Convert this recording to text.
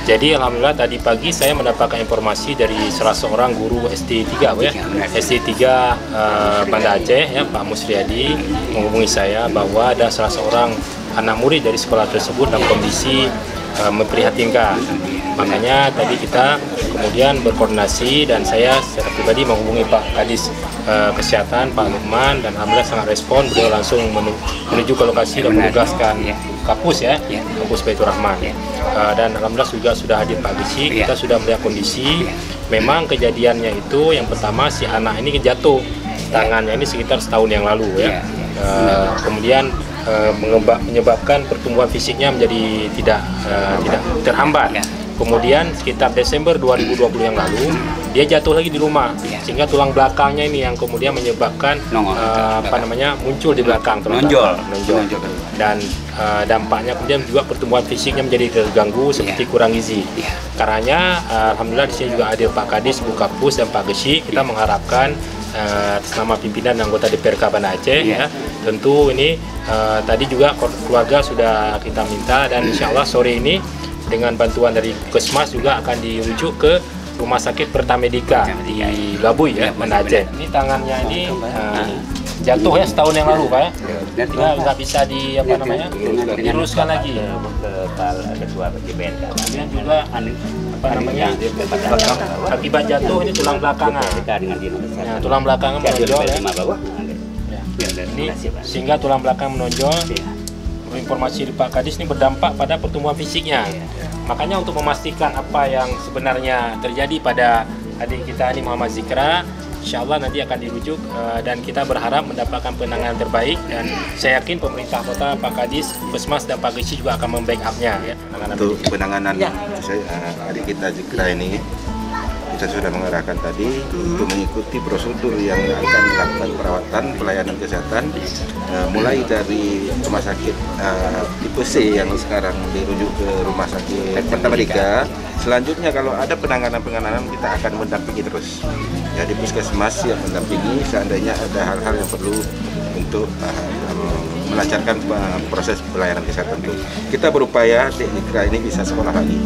Jadi alhamdulillah tadi pagi saya mendapatkan informasi dari salah seorang guru SD3 ya. SD3 Banda Aceh ya, Pak Musriyadi menghubungi saya bahwa ada salah seorang anak murid dari sekolah tersebut dalam kondisi memprihatinkan. Makanya tadi kita kemudian berkoordinasi dan saya secara pribadi menghubungi Pak Kadis Kesehatan Pak Lukman, dan alhamdulillah sangat respon. Beliau langsung menuju ke lokasi dan menugaskan Kapus ya, Kapus Baitur Rahman. Dan alhamdulillah juga sudah hadir Pak Gisi. Kita sudah melihat kondisi. Memang kejadiannya itu yang pertama, si anak ini jatuh, tangannya ini sekitar setahun yang lalu ya. Kemudian menyebabkan pertumbuhan fisiknya menjadi tidak terhambat. Kemudian sekitar Desember 2020 yang lalu dia jatuh lagi di rumah, sehingga tulang belakangnya ini yang kemudian menyebabkan muncul di belakang, menonjol. Dan dampaknya kemudian juga pertumbuhan fisiknya menjadi terganggu seperti kurang gizi. Karenanya alhamdulillah di sini juga hadir Pak Kadis, Bu Kapus dan Pak Gesi. Kita mengharapkan atas nama pimpinan anggota DPRK Banda Aceh ya, tentu ini tadi juga keluarga sudah kita minta, dan insya Allah sore ini dengan bantuan dari Puskesmas juga akan dirujuk ke Rumah Sakit Pertamedika di Labuy ya, Banda Aceh. Ini tangannya ini jatuh ya setahun yang lalu Pak ya. Tinggal nggak bisa diluruskan lagi. Kemudian juga akibat jatuh ini tulang belakangan. Tulang belakangnya menonjol ya. Ini sehingga tulang belakang menonjol. Informasi dari Pak Kadis ini berdampak pada pertumbuhan fisiknya. Makanya untuk memastikan apa yang sebenarnya terjadi pada adik kita ini Muhammad Zikra, insya Allah nanti akan dirujuk dan kita berharap mendapatkan penanganan terbaik, dan saya yakin pemerintah kota, Pak Kadis, Puskesmas dan Pak Gesi juga akan membackup-nya ya. Untuk penanganan adik kita Zikra ini, kita sudah mengarahkan tadi untuk mengikuti prosedur yang akan dilakukan perawatan pelayanan kesehatan, mulai dari rumah sakit tipe C yang sekarang dirujuk ke rumah sakit Pertamedika. Selanjutnya kalau ada penanganan kita akan mendampingi terus. Ya, di Puskesmas yang mendampingi seandainya ada hal-hal yang perlu untuk melancarkan proses pelayanan kesehatan itu. Kita berupaya Zikra ini bisa sekolah lagi.